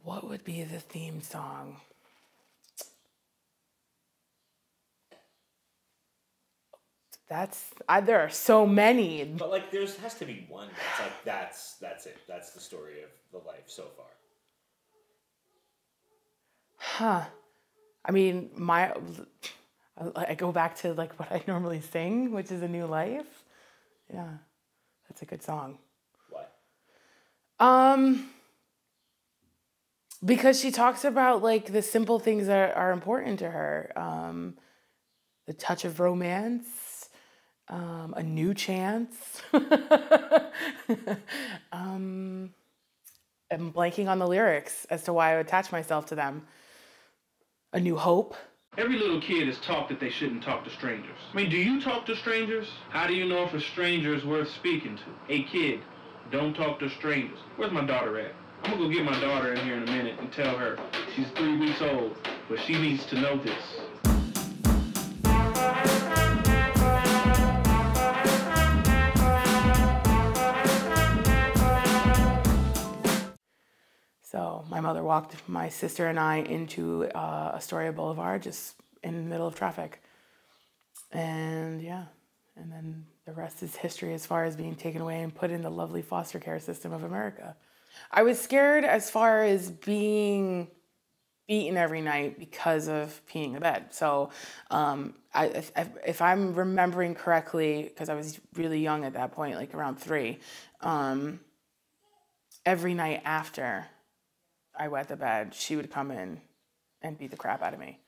What would be the theme song? There are so many. But like, has to be one that's like, that's it. That's the story of the life so far. Huh. I mean, I go back to like what I normally sing, which is A New Life. Yeah, that's a good song. Why? Because she talks about like the simple things that are important to her. The touch of romance, a new chance. I'm blanking on the lyrics as to why I attach myself to them. A new hope. Every little kid is taught that they shouldn't talk to strangers. I mean, do you talk to strangers? How do you know if a stranger is worth speaking to? Hey kid, don't talk to strangers. Where's my daughter at? I'm gonna go get my daughter in here in a minute and tell her she's 3 weeks old, but she needs to know this. So my mother walked my sister and I into Astoria Boulevard, just in the middle of traffic. And yeah, and then the rest is history as far as being taken away and put in the lovely foster care system of America. I was scared as far as being beaten every night because of peeing the bed. So if I'm remembering correctly, because I was really young at that point, like around 3, every night after I wet the bed, she would come in and beat the crap out of me.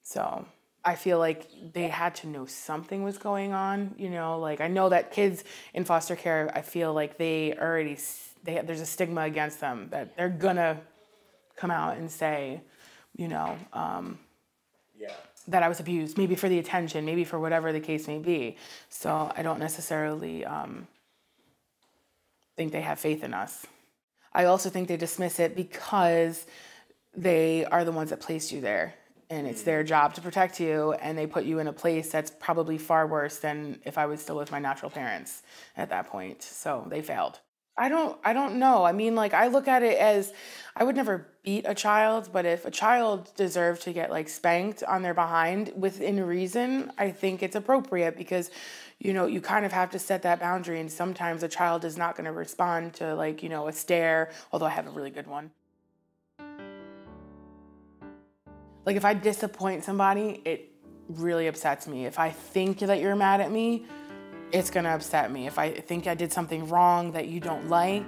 So I feel like they had to know something was going on, you know, like I know that kids in foster care, I feel like there's a stigma against them that they're gonna come out and say, you know, that I was abused, maybe for the attention, maybe for whatever the case may be. So I don't necessarily think they have faith in us. I also think they dismiss it because they are the ones that placed you there. And it's their job to protect you, and they put you in a place that's probably far worse than if I was still with my natural parents at that point. So they failed. I don't know. I mean, like, I look at it as I would never beat a child, but if a child deserved to get like spanked on their behind within reason, I think it's appropriate because, you know, you kind of have to set that boundary. And sometimes a child is not going to respond to like, you know, a stare, although I have a really good one. Like if I disappoint somebody, it really upsets me. If I think that you're mad at me, it's gonna upset me. If I think I did something wrong that you don't like,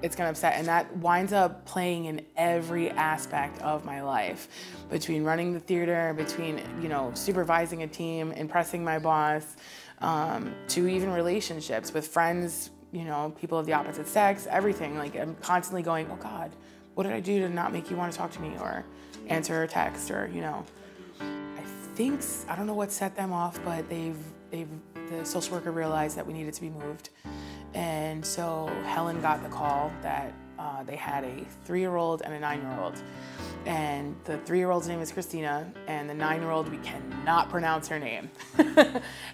it's gonna upset. And that winds up playing in every aspect of my life. Between running the theater, between, you know, supervising a team, impressing my boss, to even relationships with friends, you know, people of the opposite sex, everything. Like I'm constantly going, oh God, what did I do to not make you want to talk to me or answer a text or, you know. I don't know what set them off, but the social worker realized that we needed to be moved. And so Helen got the call that they had a 3-year-old and a 9-year-old. And the 3-year-old's name is Christina, and the 9-year-old, we cannot pronounce her name.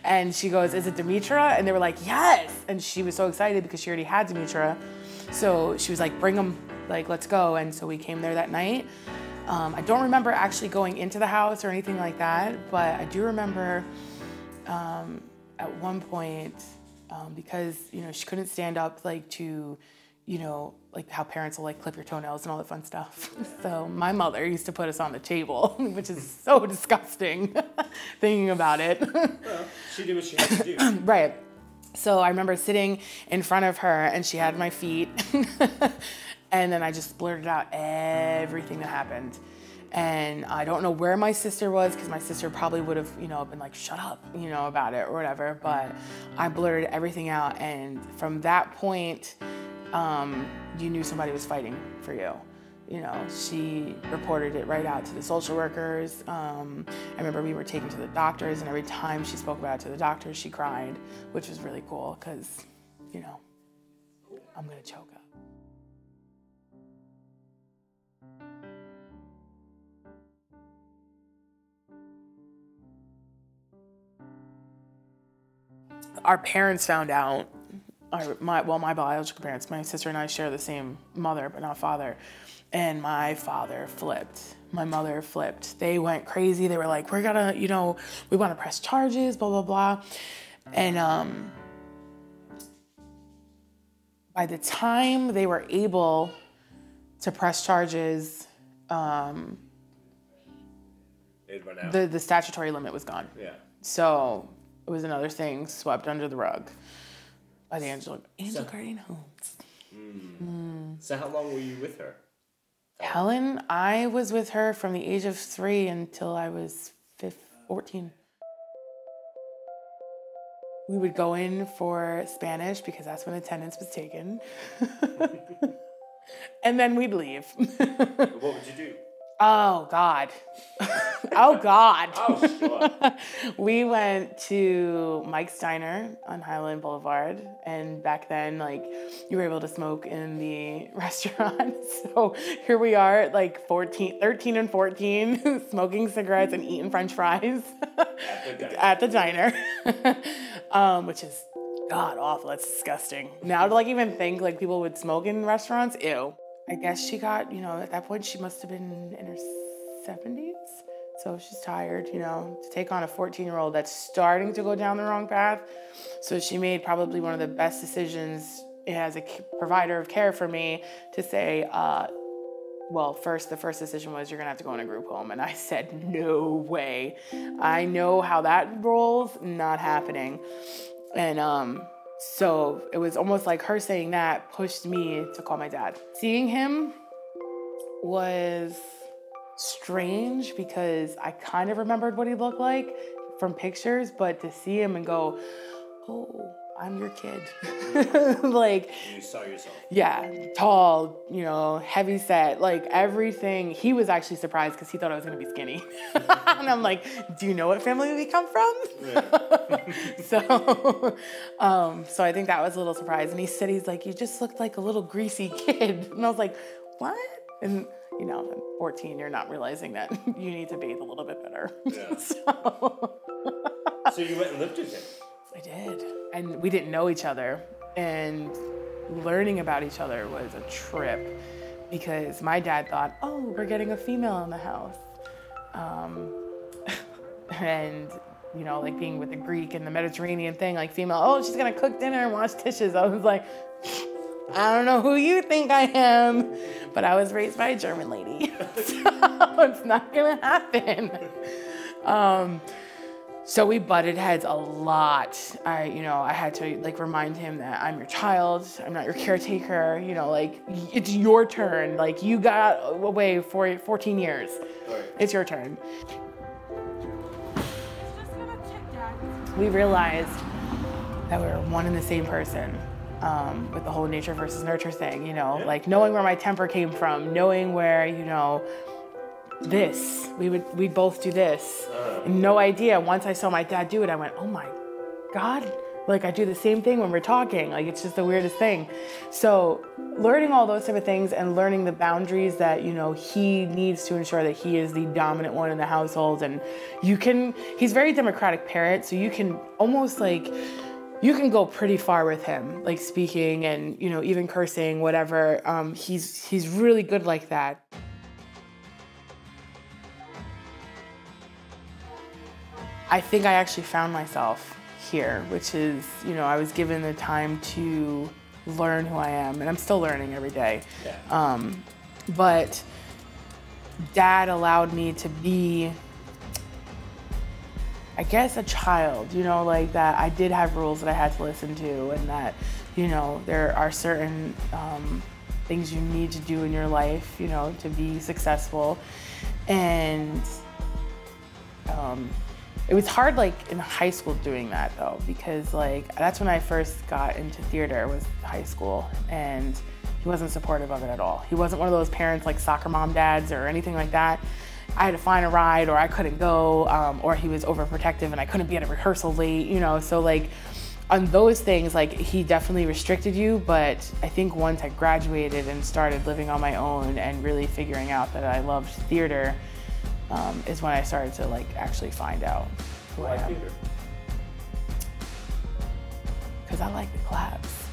And she goes, is it Demetra? And they were like, yes! And she was so excited because she already had Demetra. So she was like, bring them, like, let's go. And so we came there that night. I don't remember actually going into the house or anything like that, but I do remember at one point, because, you know, she couldn't stand up like to, you know, like how parents will like clip your toenails and all that fun stuff. So my mother used to put us on the table, which is so disgusting thinking about it. Well, she did what she had to do. Right. So I remember sitting in front of her and she had my feet. And then I just blurted out everything that happened. And I don't know where my sister was because my sister probably would have, you know, been like, shut up, you know, about it or whatever. But I blurted everything out. And from that point, you knew somebody was fighting for you. You know, she reported it right out to the social workers. I remember we were taken to the doctors, and every time she spoke about it to the doctors, she cried, which was really cool because, you know, I'm gonna choke up. Our parents found out my biological parents, my sister and I share the same mother, but not father. And my father flipped. My mother flipped. They went crazy. They were like, we're gonna, we want to press charges, blah, blah, blah. And by the time they were able to press charges, It'd run out. the statutory limit was gone. Yeah. So it was another thing swept under the rug by the Angel Guardian Homes. So how long were you with her? Helen, I was with her from the age of 3 until I was 14. We would go in for Spanish because that's when attendance was taken. And then we'd leave. What would you do? Oh, God. Oh, God. Oh, sure. We went to Mike's Diner on Highland Boulevard. And back then, you were able to smoke in the restaurant. So here we are at 13 and 14, smoking cigarettes and eating French fries at the diner. Which is god awful. That's disgusting. Now to even think people would smoke in restaurants, ew. I guess she got, at that point she must have been in her 70s. So she's tired, to take on a 14-year-old that's starting to go down the wrong path. So she made probably one of the best decisions as a provider of care for me to say, the first decision was you're gonna have to go in a group home. And I said, no way. I know how that rolls, not happening. And so it was almost like her saying that pushed me to call my dad. Seeing him was strange because I kind of remembered what he looked like from pictures, but to see him and go, oh, I'm your kid. You saw yourself. Yeah, tall, heavy set, everything. He was actually surprised because he thought I was going to be skinny. And I'm like, do you know what family we come from? Yeah. So I think that was a little surprise. And he's like, you just looked like a little greasy kid. And I was like, what? And at 14, you're not realizing that you need to bathe a little bit better. Yeah. So you went and lived with him? I did. And we didn't know each other. And learning about each other was a trip because my dad thought, oh, we're getting a female in the house. And, being with the Greek and the Mediterranean thing, female, oh, she's going to cook dinner and wash dishes. I was like, I don't know who you think I am, but I was raised by a German lady. So it's not going to happen. So we butted heads a lot. I had to remind him that I'm your child. I'm not your caretaker. It's your turn. You got away for 14 years. Right. It's your turn. We realized that we were one and the same person with the whole nature versus nurture thing, knowing where my temper came from, knowing where, we'd both do this. No idea. Once I saw my dad do it, I went, oh my God. I do the same thing when we're talking. It's just the weirdest thing. So learning all those type of things and learning the boundaries that, he needs to ensure that he is the dominant one in the household. And he's a very democratic parent. So you can almost you can go pretty far with him, speaking and, even cursing, whatever. He's really good like that. I think I actually found myself here, which is, I was given the time to learn who I am, and I'm still learning every day. Yeah. But Dad allowed me to be, I guess, a child, that I did have rules that I had to listen to, and that, there are certain things you need to do in your life, to be successful. And it was hard, in high school doing that, though, because, that's when I first got into theater, was high school, and he wasn't supportive of it at all. He wasn't one of those parents like soccer mom dads or anything like that. I had to find a ride, or I couldn't go, or he was overprotective and I couldn't be at a rehearsal late, so, on those things, he definitely restricted you, but I think once I graduated and started living on my own and really figuring out that I loved theater, is when I started to actually find out who I am. Because I like the claps.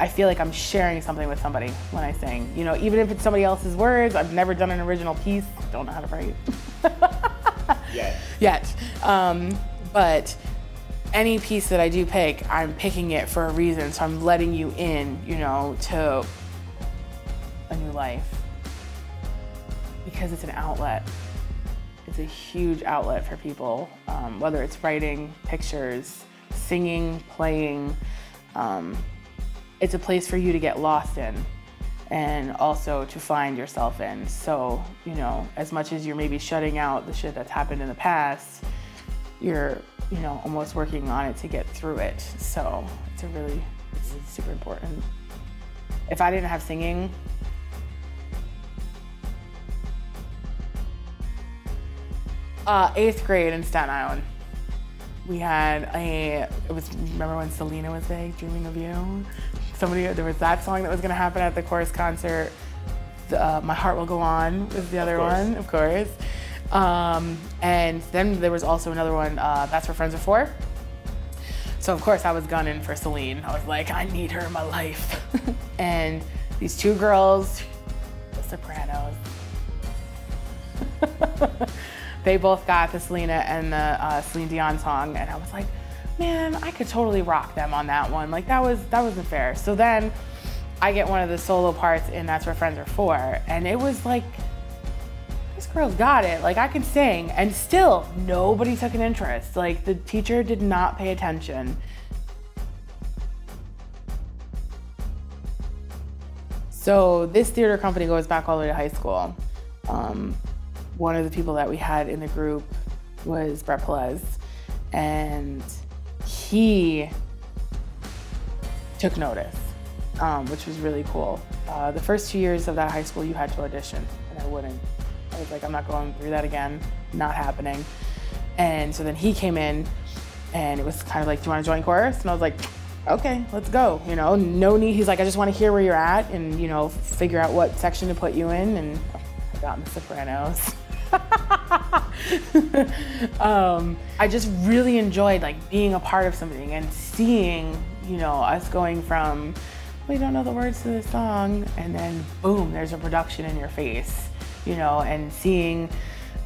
I feel like I'm sharing something with somebody when I sing. You know, even if it's somebody else's words, I've never done an original piece, don't know how to write. Yet. But any piece that I do pick, I'm picking it for a reason. So I'm letting you in, you know, to a new life. Because it's an outlet. It's a huge outlet for people, whether it's writing, pictures, singing, playing. It's a place for you to get lost in and also to find yourself in. So, you know, as much as you're maybe shutting out the shit that's happened in the past, you're, you know, almost working on it to get through it. So it's super important. If I didn't have singing, eighth grade in Staten Island. We had remember when Selena was big, Dreaming of You? There was that song that was gonna happen at the chorus concert. My Heart Will Go On was the other one, of course. And then there was also another one, That's What Friends Are For. So of course I was gunning for Celine. I was like, I need her in my life. And these two girls, the sopranos, they both got the Selena and the Celine Dion song, and I was like, man, I could totally rock them on that one. Like that wasn't fair. So then I get one of the solo parts in That's What Friends Are For, and it was like, this girl's got it. Like I can sing, and still nobody took an interest. Like the teacher did not pay attention. So this theater company goes back all the way to high school. One of the people that we had in the group was Brett Pelez, and he took notice, which was really cool. The first 2 years of that high school, you had to audition, and I wouldn't. I was like, I'm not going through that again, not happening. And so then he came in, and it was kind of like, do you want to join chorus? And I was like, okay, let's go. You know, no need. He's like, I just want to hear where you're at, and you know, figure out what section to put you in. And I got in the sopranos. I just really enjoyed like being a part of something and seeing, you know, us going from, we don't know the words to this song, and then boom, there's a production in your face, you know, and seeing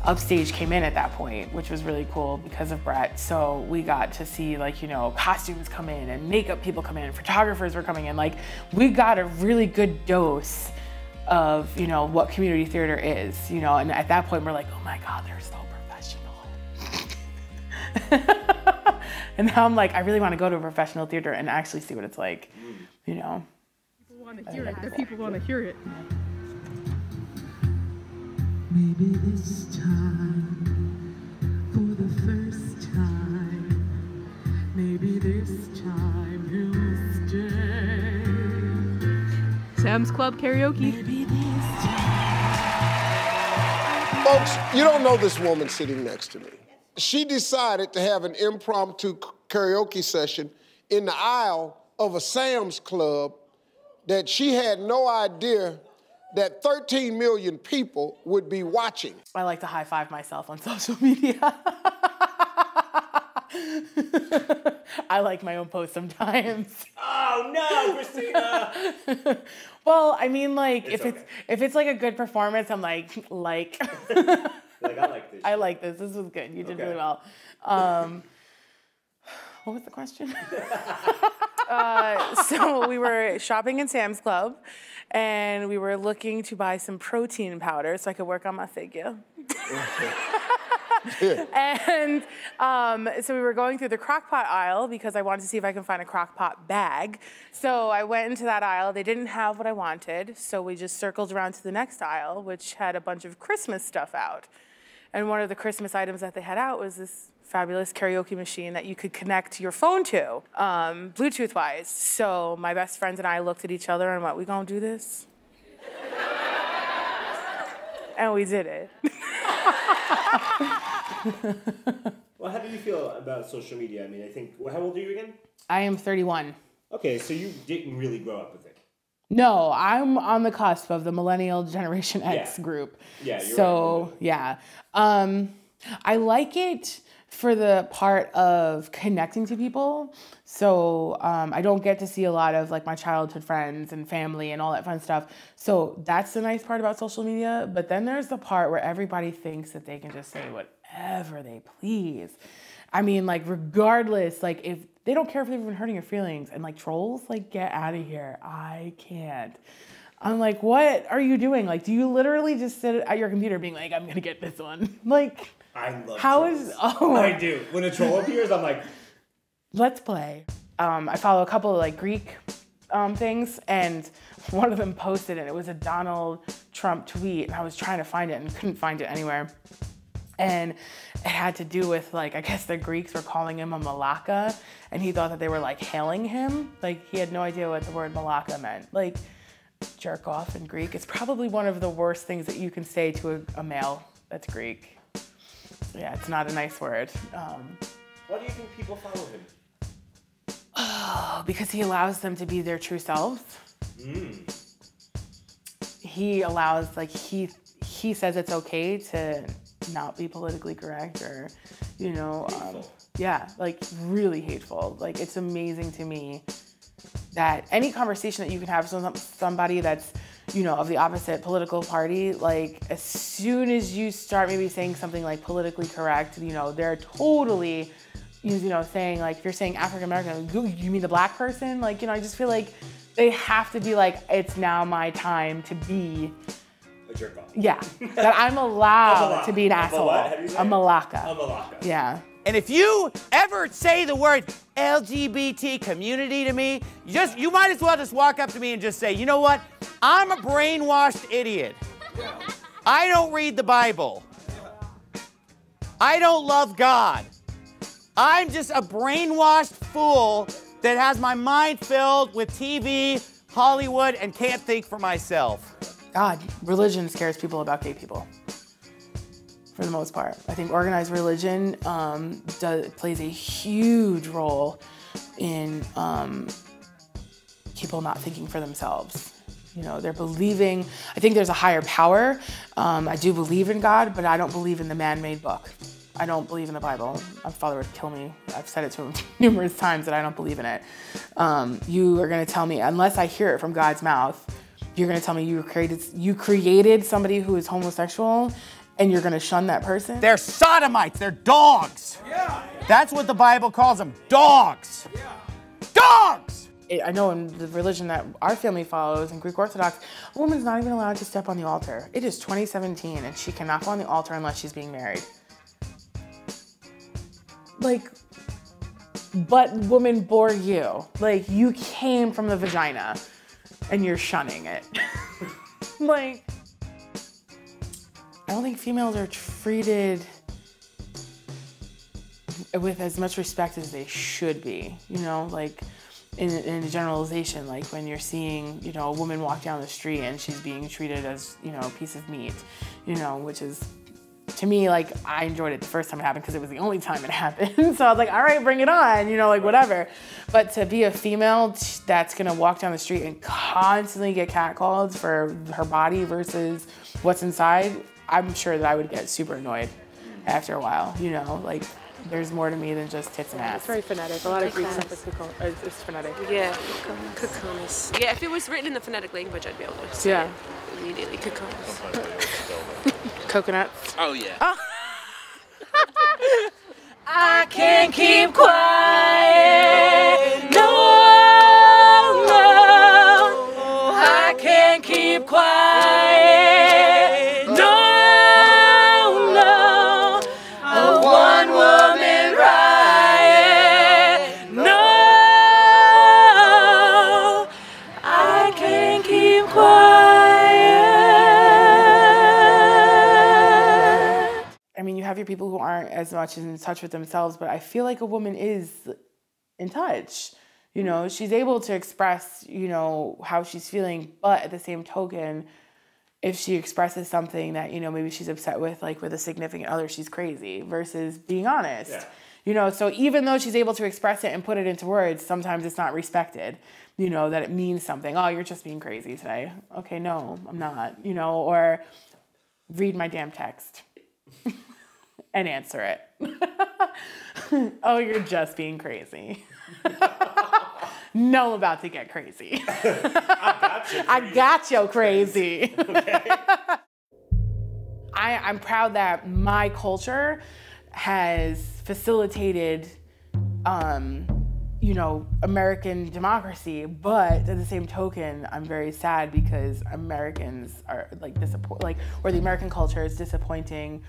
Upstage came in at that point, which was really cool because of Brett. So we got to see like, you know, costumes come in and makeup people come in, photographers were coming in. Like we got a really good dose of, you know, what community theater is, you know, and at that point we're like, oh my God, they're so professional. And now I'm like, I really want to go to a professional theater and actually see what it's like, you know. People want to hear it. The people want to hear it. Maybe this time, for the first time, maybe this time you'll stay. Sam's Club karaoke. Maybe this time. Folks, you don't know this woman sitting next to me. She decided to have an impromptu karaoke session in the aisle of a Sam's Club that she had no idea that 13 million people would be watching. I like to high five myself on social media. I like my own posts sometimes. Oh no, Christina! Well, I mean, like It's if it's like a good performance, I'm like. Like I like this. I like this. This was good. You did really well. What was the question? So we were shopping in Sam's Club, and we were looking to buy some protein powder so I could work on my figure. And so we were going through the crock-pot aisle because I wanted to see if I can find a crock-pot bag. So I went into that aisle. They didn't have what I wanted, so we just circled around to the next aisle, which had a bunch of Christmas stuff out. And one of the Christmas items that they had out was this fabulous karaoke machine that you could connect your phone to, Bluetooth-wise. So my best friends and I looked at each other and went, we gonna do this? And we did it. Well, how do you feel about social media? I mean, I think, how old are you again? I am 31. Okay, so you didn't really grow up with it. No, I'm on the cusp of the Millennial Generation X group. Yeah, you're so right. yeah. I like it for the part of connecting to people. So I don't get to see a lot of like my childhood friends and family and all that fun stuff. So that's the nice part about social media. But then there's the part where everybody thinks that they can just say whatever they please. I mean, like, regardless, like, if they don't care if they've been hurting your feelings, and like trolls, like, get out of here. I can't. I'm like, what are you doing? Like, do you literally just sit at your computer being like, I'm gonna get this one? Like, I love how trolls. is, oh. I do. When a troll appears, I'm like, Let's play. I follow a couple of like Greek things, and one of them posted, and it was a Donald Trump tweet, and I was trying to find it and couldn't find it anywhere. And it had to do with, like, I guess the Greeks were calling him a malaka, and he thought that they were like hailing him. Like, he had no idea what the word malaka meant. Like, jerk off in Greek. It's probably one of the worst things that you can say to a male that's Greek. Yeah, it's not a nice word. why do you think people follow him? Because he allows them to be their true selves. He allows, like, he says it's okay to not be politically correct, or, you know, yeah, like, really hateful. Like, it's amazing to me that any conversation that you can have with somebody that's, you know, of the opposite political party, like, as soon as you start maybe saying something like politically correct, you know, they're totally, you know, saying, like, if you're saying African American, you mean the black person? Like, you know, I just feel like they have to be like, it's now my time to be A jerk off. yeah, that I'm allowed to be an asshole. How do you say A it? malaka. A malaka. Yeah. And if you ever say the word LGBT community to me, you might as well just walk up to me and just say, you know what? I'm a brainwashed idiot. I don't read the Bible. I don't love God. I'm just a brainwashed fool that has my mind filled with TV, Hollywood, and can't think for myself. God, religion scares people about gay people, for the most part. I think organized religion plays a huge role in people not thinking for themselves. You know, they're believing, I think there's a higher power. I do believe in God, but I don't believe in the man-made book. I don't believe in the Bible. My father would kill me. I've said it to him numerous times that I don't believe in it. You are gonna tell me, unless I hear it from God's mouth, you're gonna tell me you created somebody who is homosexual, and you're gonna shun that person? They're sodomites. They're dogs. Yeah. That's what the Bible calls them. Dogs. Yeah. Dogs! I know in the religion that our family follows, in Greek Orthodox, a woman's not even allowed to step on the altar. It is 2017, and she cannot go on the altar unless she's being married. Like, but woman bore you. Like, you came from the vagina, and you're shunning it. Like, I don't think females are treated with as much respect as they should be, you know, like in a generalization, like when you're seeing, you know, a woman walk down the street and she's being treated as, you know, a piece of meat, you know, which is, to me, like, I enjoyed it the first time it happened because it was the only time it happened. So I was like, all right, bring it on, you know, like, whatever. But to be a female that's gonna walk down the street and constantly get catcalled for her body versus what's inside, I'm sure that I would get super annoyed after a while, you know, like, there's more to me than just tits and ass. It's very phonetic. A lot of Greek stuff is phonetic. Yeah, Kokonis. Yeah, if it was written in the phonetic language, I'd be able to say it immediately. Kokonis. Coconuts. Oh, yeah. Oh. I can't keep quiet. No, no. I can't keep quiet. No, no. A one-woman riot. No, I can't keep quiet. I mean, you have your people who aren't as much in touch with themselves, but I feel like a woman is in touch. You know, she's able to express, you know, how she's feeling, but at the same token, if she expresses something that, you know, maybe she's upset with, like with a significant other, she's crazy versus being honest. Yeah. You know, so even though she's able to express it and put it into words, sometimes it's not respected, you know, that it means something. Oh, you're just being crazy today. Okay, no, I'm not, you know, or read my damn text. and answer it. Oh, you're just being crazy. No, I'm about to get crazy. I got you crazy. Okay. I'm proud that my culture has facilitated, you know, American democracy, but at the same token, I'm very sad because Americans are like or the American culture is disappointing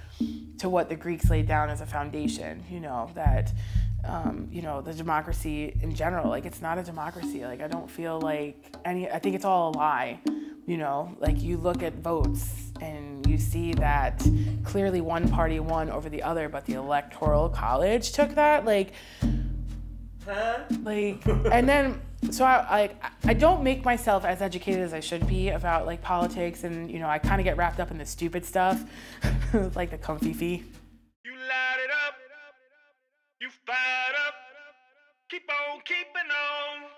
to what the Greeks laid down as a foundation, you know, that, you know, the democracy in general, like it's not a democracy. Like I don't feel like I think it's all a lie, you know, like you look at votes and you see that clearly one party won over the other, but the Electoral College took that, like, and then, so I don't make myself as educated as I should be about like politics, and you know, I kind of get wrapped up in the stupid stuff, like the comfy fee. You light it up, you fired up, keep on keeping on.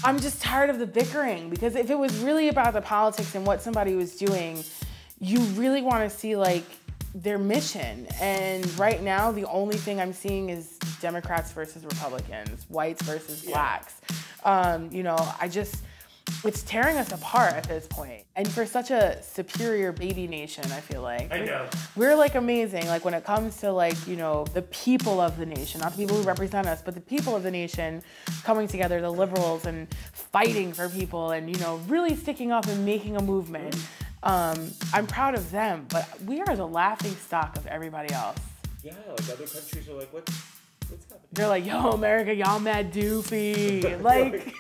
I'm just tired of the bickering, because if it was really about the politics and what somebody was doing, you really want to see like their mission. And right now, the only thing I'm seeing is Democrats versus Republicans, whites versus blacks. You know, it's tearing us apart at this point. And for such a superior baby nation, I feel like. I know. We're like amazing, like when it comes to like, you know, the people of the nation, not the people who represent us, but the people of the nation coming together, the liberals, and fighting for people and, you know, really sticking up and making a movement. I'm proud of them, but we are the laughing stock of everybody else. Yeah, like other countries are like, what's happening? They're like, yo, America, y'all mad doofy. Like,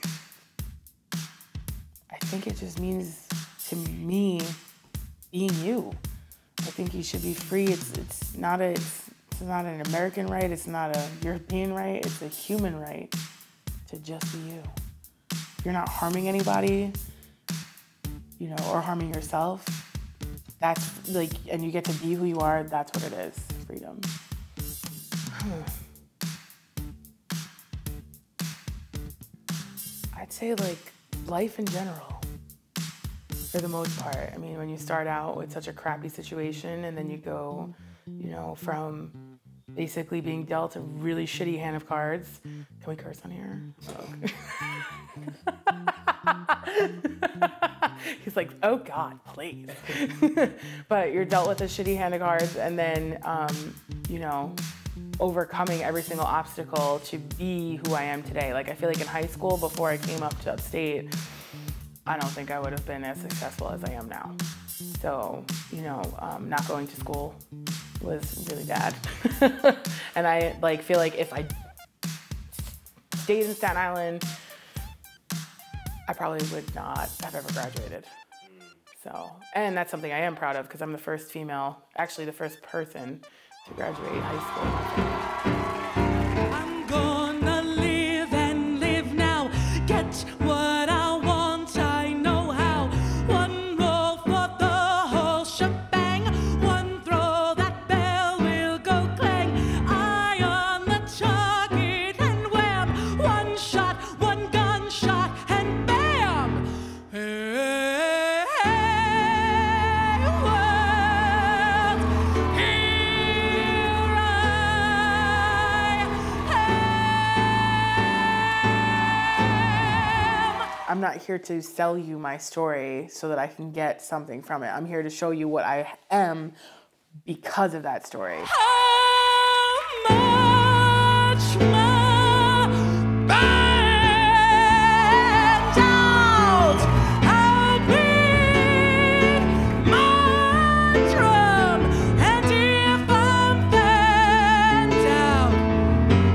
I think it just means to me being you. I think you should be free. It's not an American right. It's not a European right. It's a human right to just be you. If you're not harming anybody, you know, or harming yourself, that's like, and you get to be who you are, that's what it is, freedom. I'd say like life in general, for the most part. I mean, when you start out with such a crappy situation and then you go, you know, from basically being dealt a really shitty hand of cards. Can we curse on here? He's like, oh God, please. But you're dealt with a shitty hand of cards, and then, you know, overcoming every single obstacle to be who I am today. Like, I feel like in high school, before I came up to upstate, I don't think I would have been as successful as I am now. So, you know, not going to school was really bad. And I like feel like if I stayed in Staten Island, I probably would not have ever graduated. So, and that's something I am proud of because I'm the first female, actually the first person to graduate high school. I'm gonna live and live now. Get what I want, I know how. One roll for the whole shebang. One throw, that bell will go clang. Eye on the target and wham. One shot, one gunshot, and bam! Hey, world, here I am. I'm not here to sell you my story so that I can get something from it. I'm here to show you what I am because of that story. How much more burned out? I'll beat my drum, and if I'm burned out,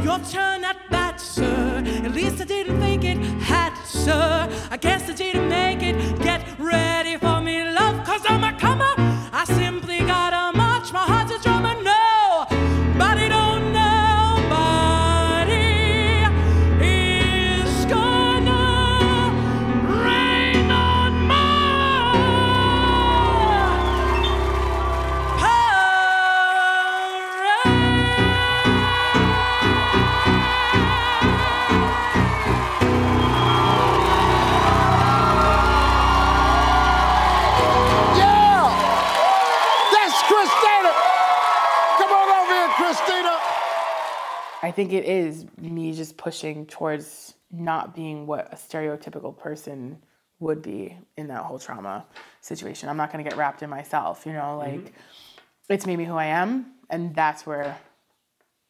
your turn at bat, sir. At least I didn't think it had, sir. I guess I didn't make it. Get ready for me, love, 'cause I'm a comer. I simply gotta march. My heart's a drummer. Nobody don't nobody is gonna rain on my parade. think it is me just pushing towards not being what a stereotypical person would be in that whole trauma situation. I'm not going to get wrapped in myself, you know, like it's made me who I am, and that's where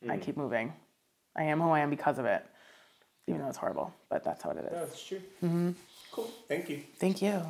I keep moving. I am who I am because of it, even though it's horrible, but that's how it is. No, it's true. Cool. Thank you. Thank you.